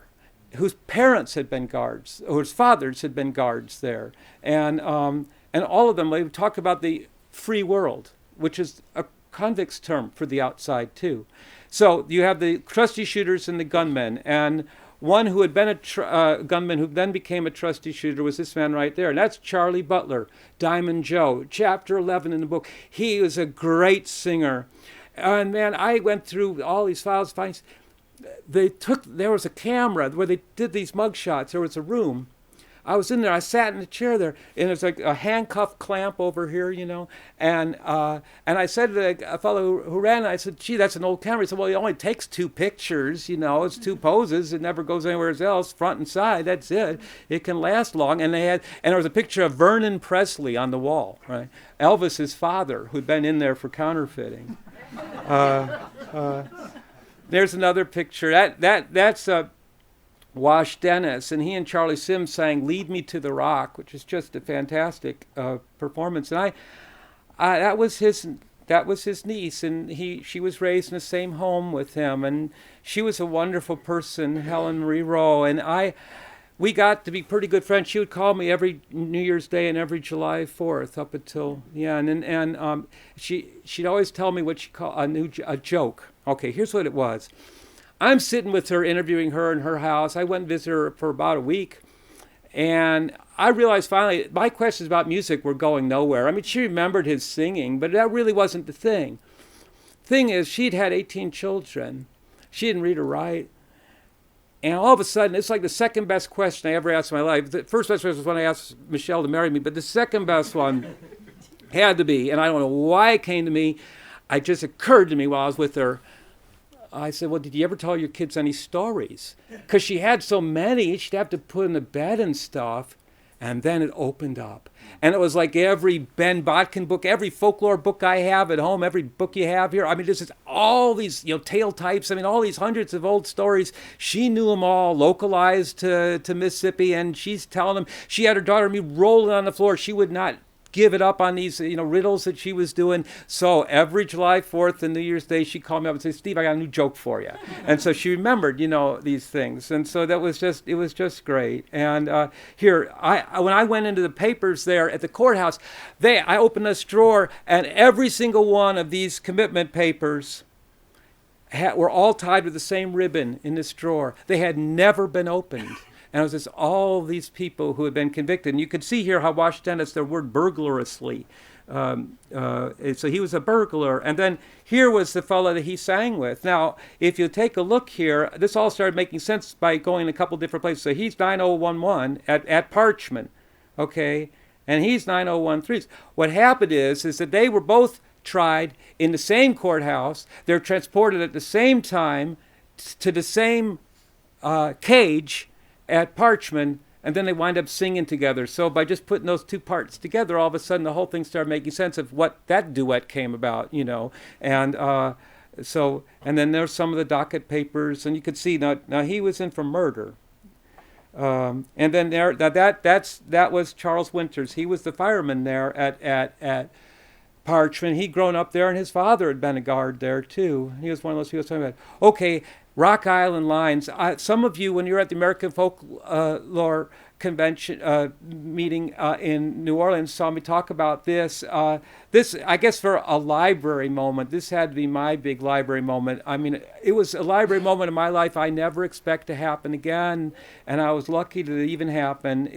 whose parents had been guards, or whose fathers had been guards there, and all of them, they would talk about the free world, which is a convict's term for the outside too. So you have the trustee shooters and the gunmen, and one who had been a gunman who then became a trustee shooter was this man right there, and that's Charlie Butler, Diamond Joe, chapter 11 in the book. He was a great singer. And man, I went through all these files. There was a camera where they did these mug shots. There was a room. I was in there. I sat in the chair there, and there's like a handcuff clamp over here, And I said to a fellow who ran it, I said, "Gee, that's an old camera." He said, "Well, it only takes 2 pictures, It's 2 poses. It never goes anywhere else, front and side. That's it. It can last long." And there was a picture of Vernon Presley on the wall, right? Elvis's father, who'd been in there for counterfeiting. There's another picture. That's Wash Dennis, and he and Charlie Sims sang "Lead Me to the Rock," which is just a fantastic performance. And that was his niece, and she was raised in the same home with him, and she was a wonderful person, Helen Marie Rowe. And we got to be pretty good friends. She would call me every New Year's Day and every July 4th up until and she'd always tell me what she called a joke. Okay, here's what it was. I'm sitting with her, interviewing her in her house. I went and visited her for about a week. And I realized finally my questions about music were going nowhere. I mean, she remembered his singing, but that really wasn't the thing. Thing is, she'd had 18 children. She didn't read or write. And all of a sudden, it's like the second best question I ever asked in my life. The first best question was when I asked Michelle to marry me, but the second best one had to be, and I don't know why it came to me, it just occurred to me while I was with her. I said, "Well, did you ever tell your kids any stories?" Because she had so many, she'd have to put in the bed and stuff. And then it opened up. And it was like every Ben Botkin book, every folklore book I have at home, every book you have here. I mean, just all these, tale types. I mean, all these hundreds of old stories. She knew them all, localized to Mississippi. And she's telling them, she had her daughter and me rolling on the floor. She would not give it up on these, riddles that she was doing. So every July 4th and New Year's Day, she'd call me up and say, "Steve, I got a new joke for you." And so she remembered, these things. And so it was just great. And when I went into the papers there at the courthouse, I opened this drawer, and every single one of these commitment papers were all tied with the same ribbon in this drawer. They had never been opened. And it was just all these people who had been convicted. And you could see here how Wash Dennis, their word burglarously. So he was a burglar. And then here was the fellow that he sang with. Now, if you take a look here, this all started making sense by going a couple different places. So he's 9011 at Parchman, okay? And he's 9013. What happened is that they were both tried in the same courthouse. They're transported at the same time to the same cage at Parchman, and then they wind up singing together. So by just putting those two parts together, all of a sudden the whole thing started making sense of what that duet came about, And and then there's some of the docket papers, and you could see now he was in for murder. And then that was Charles Winters. He was the fireman there at Parchment. He'd grown up there, and his father had been a guard there too. He was one of those people talking about. Okay, Rock Island lines. Some of you, when you were at the American Folklore Convention meeting in New Orleans, saw me talk about this. This, I guess, for a library moment, this had to be my big library moment. I mean, it was a library moment in my life I never expect to happen again, and I was lucky that it even happened.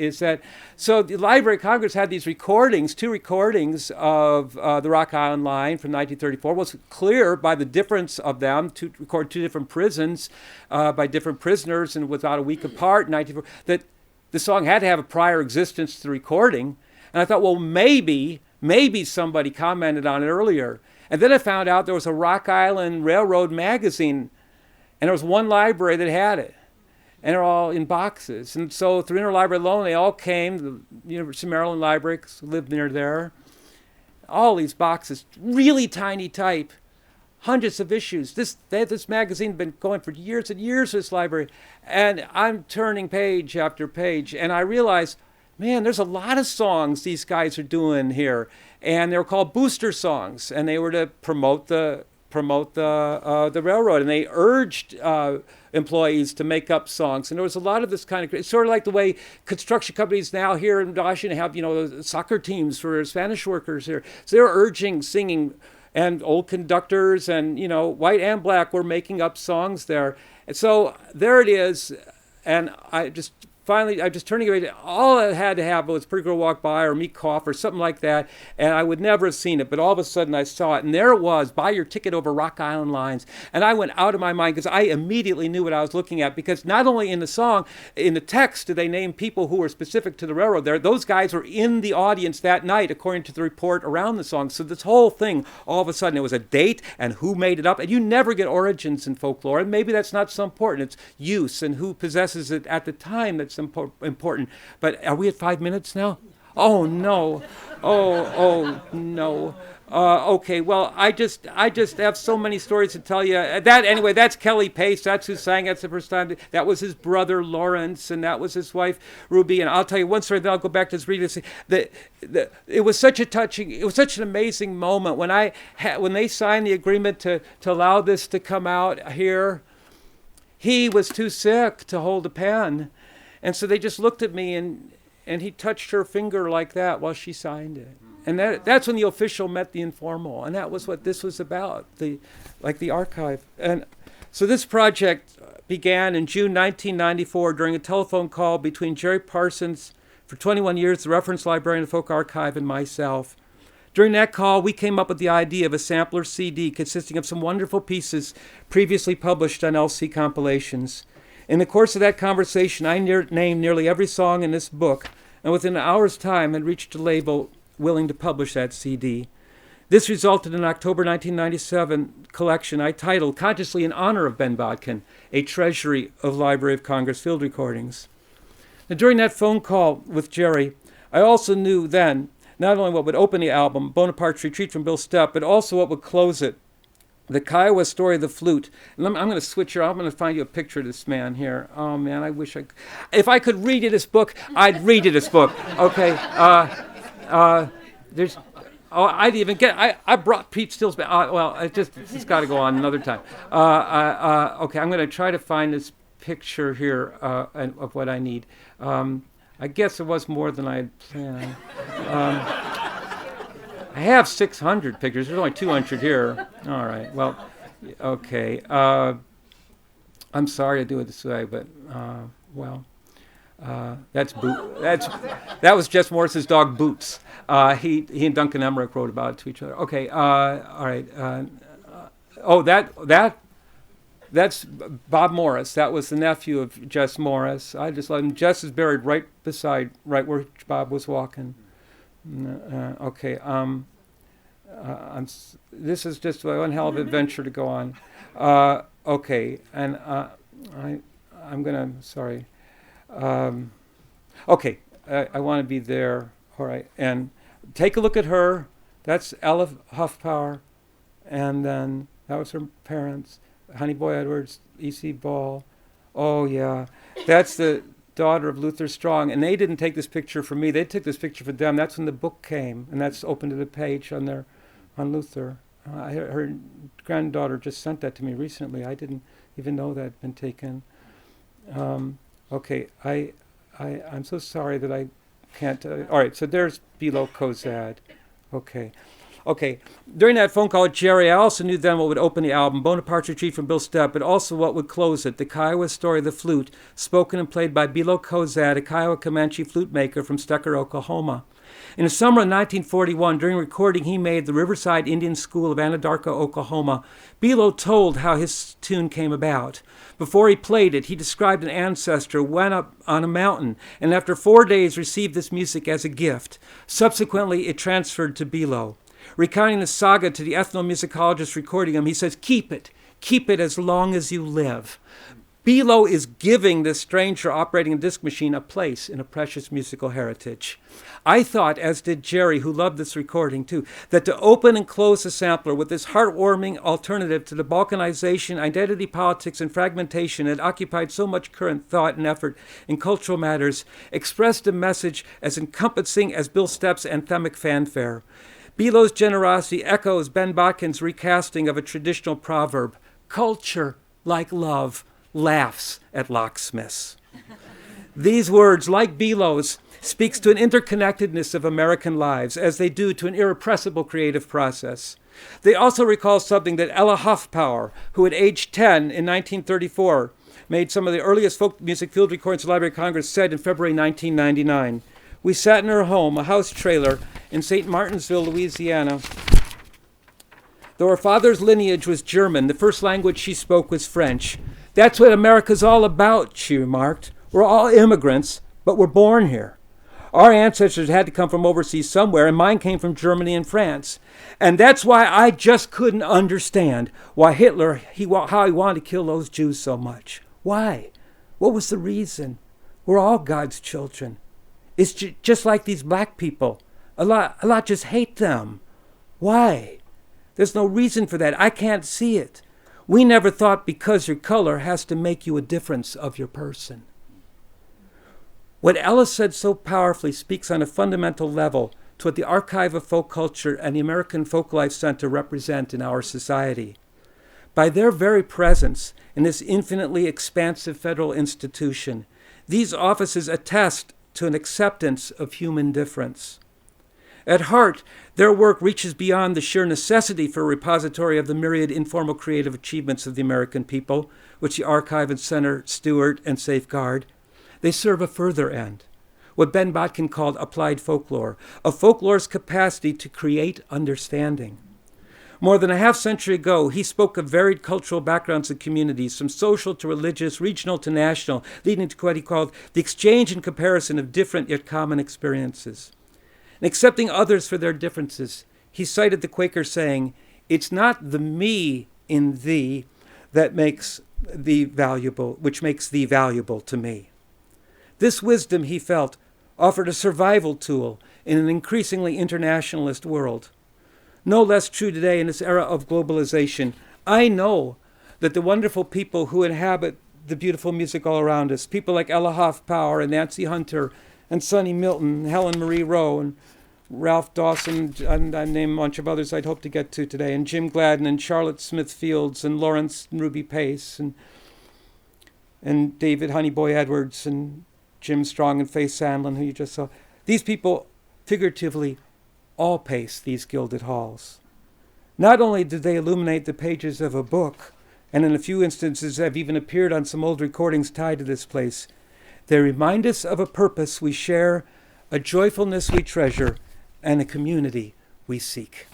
So the Library of Congress had these recordings, two recordings of the Rock Island line from 1934. It was clear by the difference of them, to record two different prisons by different prisoners, and without a week apart, that the song had to have a prior existence to the recording. And I thought, well, maybe somebody commented on it earlier. And then I found out there was a Rock Island Railroad magazine, and there was one library that had it. And they're all in boxes. And so through Interlibrary alone, they all came, the University of Maryland Library, 'cause I lived near there. All these boxes, really tiny type, hundreds of issues. This magazine had been going for years and years, this library. And I'm turning page after page, and I realized, man, there's a lot of songs these guys are doing here. And they were called booster songs, and they were to promote the railroad. And they urged employees to make up songs. And there was a lot of this kind of, it's sort of like the way construction companies now here in Washington have, soccer teams for Spanish workers here. So they were urging singing, and old conductors and, white and black were making up songs there. And so there it is. And I'm just turning away. All I had to have was Pretty Girl Walk By or Me Cough or something like that, and I would never have seen it. But all of a sudden I saw it, and there it was, buy your ticket over Rock Island lines. And I went out of my mind because I immediately knew what I was looking at, because not only in the song, in the text, do they name people who were specific to the railroad there. Those guys were in the audience that night, according to the report around the song. So this whole thing, all of a sudden, it was a date and who made it up. And you never get origins in folklore, and maybe that's not so important. It's use and who possesses it at the time that's important. But are we at 5 minutes now? Oh no. Oh no. Okay, well, I just have so many stories to tell you. Anyway, that's Kelly Pace. That's who sang. That's the first time. That was his brother Lawrence, and that was his wife Ruby. And I'll tell you one story. Then I'll go back to this reading. It was such an amazing moment when they signed the agreement to allow this to come out here. He was too sick to hold a pen, and so they just looked at me, and he touched her finger like that while she signed it. And that's when the official met the informal, and that was what this was about, the archive. And so this project began in June 1994 during a telephone call between Jerry Parsons, for 21 years the reference librarian of the Folk Archive, and myself. During that call, we came up with the idea of a sampler CD consisting of some wonderful pieces previously published on LC compilations. In the course of that conversation, I named nearly every song in this book, and within an hour's time had reached a label willing to publish that CD. This resulted in an October 1997 collection I titled, consciously in honor of Ben Bodkin, A Treasury of Library of Congress Field Recordings. Now, during that phone call with Jerry, I also knew then not only what would open the album, Bonaparte's Retreat from Bill Stepp, but also what would close it, the Kiowa Story of the Flute. And I'm going to switch here. I'm going to find you a picture of this man here. Oh, man, I wish if I could read you this book, I'd read you this book. Okay. I'd even get. I brought Pete Stills back. It's got to go on another time. Okay, I'm going to try to find this picture here of what I need. I guess it was more than I had planned. I have 600 pictures. There's only 200 here. All right. Well, okay. I'm sorry to do it this way, but that was Jess Morris's dog Boots. He and Duncan Emmerich wrote about it to each other. Okay. All right. That's Bob Morris. That was the nephew of Jess Morris. I just let him. Jess is buried right where Bob was walking. Okay. This is just one hell of an adventure to go on. Okay, and I'm gonna. Sorry. Okay, I want to be there. All right, and take a look at her. That's Ella Huffpower, and then that was her parents, Honey Boy Edwards, E.C. Ball. Oh yeah, that's the daughter of Luther Strong, and they didn't take this picture for me. They took this picture for them. That's when the book came, and that's open to the page on Luther. Her granddaughter just sent that to me recently. I didn't even know that had been taken. Okay, I'm so sorry that I can't. All right, so there's Bilo Kozad. Okay. During that phone call with Jerry, I also knew then what would open the album, Bonaparte's Retreat from Bill Stepp, but also what would close it, the Kiowa Story of the Flute, spoken and played by Bilo Kozad, a Kiowa Comanche flute maker from Stucker, Oklahoma. In the summer of 1941, during recording he made the Riverside Indian School of Anadarko, Oklahoma, Bilo told how his tune came about. Before he played it, he described an ancestor who went up on a mountain and after 4 days received this music as a gift. Subsequently, it transferred to Bilo. Recounting the saga to the ethnomusicologist recording him, he says, keep it as long as you live. Bilo is giving this stranger operating a disc machine a place in a precious musical heritage. I thought, as did Jerry, who loved this recording too, that to open and close the sampler with this heartwarming alternative to the balkanization, identity politics, and fragmentation that occupied so much current thought and effort in cultural matters expressed a message as encompassing as Bill Stepp's anthemic fanfare. Bilo's generosity echoes Ben Botkin's recasting of a traditional proverb, culture, like love, laughs at locksmiths. These words, like Bilo's, speaks to an interconnectedness of American lives, as they do to an irrepressible creative process. They also recall something that Ella Huffpower, who at age 10 in 1934 made some of the earliest folk music field recordings of the Library of Congress, said in February 1999. We sat in her home, a house trailer in St. Martinsville, Louisiana. Though her father's lineage was German, the first language she spoke was French. That's what America's all about, she remarked. We're all immigrants, but we're born here. Our ancestors had to come from overseas somewhere, and mine came from Germany and France. And that's why I just couldn't understand why Hitler, how he wanted to kill those Jews so much. Why? What was the reason? We're all God's children. It's just like these black people. A lot just hate them. Why? There's no reason for that. I can't see it. We never thought because your color has to make you a difference of your person. What Ella said so powerfully speaks on a fundamental level to what the Archive of Folk Culture and the American Folk Life Center represent in our society. By their very presence in this infinitely expansive federal institution, these offices attest to an acceptance of human difference. At heart, their work reaches beyond the sheer necessity for a repository of the myriad informal creative achievements of the American people, which the Archive and Center steward and safeguard. They serve a further end, what Ben Botkin called applied folklore, a folklore's capacity to create understanding. More than a half-century ago, he spoke of varied cultural backgrounds and communities, from social to religious, regional to national, leading to what he called the exchange and comparison of different yet common experiences. In accepting others for their differences, he cited the Quaker saying, "It's not the me in thee that makes thee valuable, which makes thee valuable to me." This wisdom, he felt, offered a survival tool in an increasingly internationalist world. No less true today in this era of globalization. I know that the wonderful people who inhabit the beautiful music all around us, people like Ella Huffpower and Nancy Hunter and Sonny Milton, Helen Marie Rowe and Ralph Dawson, and I name a bunch of others I'd hope to get to today, and Jim Gladden and Charlotte Smith Fields and Lawrence and Ruby Pace and David Honeyboy Edwards and Jim Strong and Faith Sandlin, who you just saw. These people figuratively all pace these gilded halls. Not only did they illuminate the pages of a book, and in a few instances have even appeared on some old recordings tied to this place, they remind us of a purpose we share, a joyfulness we treasure, and a community we seek.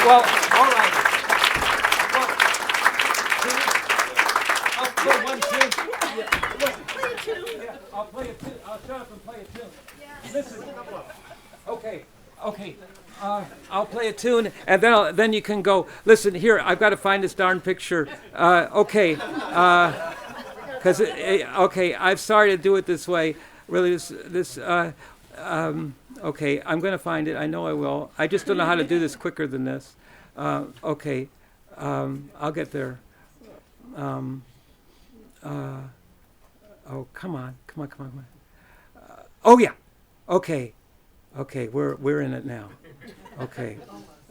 Well, all right. Well, play one tune. Play a tune. Yeah, I'll play a tune. I'll shut up and play a tune. Listen. Okay. I'll play a tune, and then you can go. Listen here. I've got to find this darn picture. Okay. Because okay, I'm sorry to do it this way. Really, okay, I'm going to find it. I know I will. I just don't know how to do this quicker than this. Okay, I'll get there. Oh, come on. Oh yeah. Okay, we're in it now. Okay.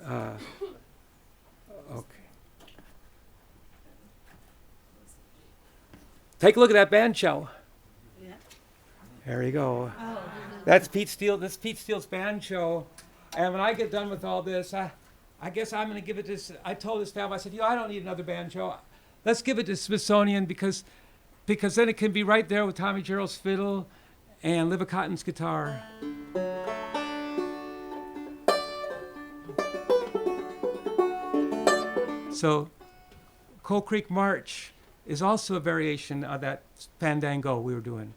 Okay. Take a look at that banjo. Yeah. There you go. Oh. That's Pete Steele. This is Pete Steele's banjo. And when I get done with all this, I guess I'm going to give it to. I told the staff, I said, I don't need another banjo. Let's give it to Smithsonian because then it can be right there with Tommy Jarrell's fiddle and Liva Cotton's guitar. So, Coal Creek March is also a variation of that fandango we were doing.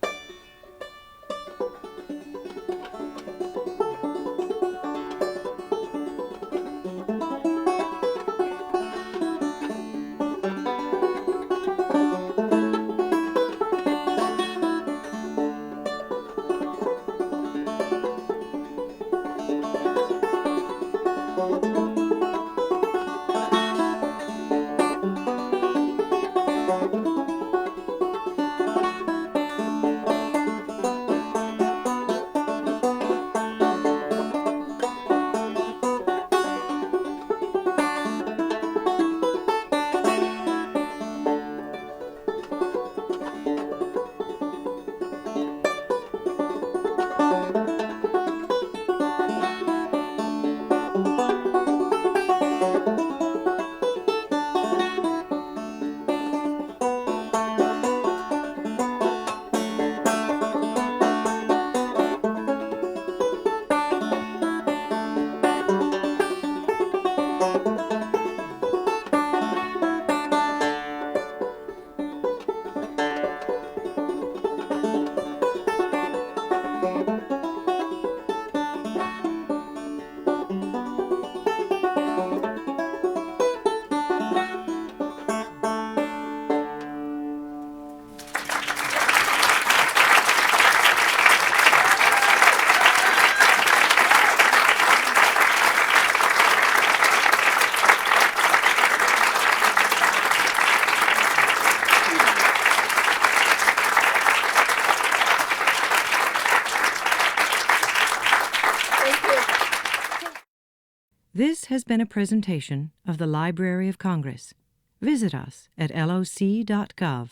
This has been a presentation of the Library of Congress. Visit us at loc.gov.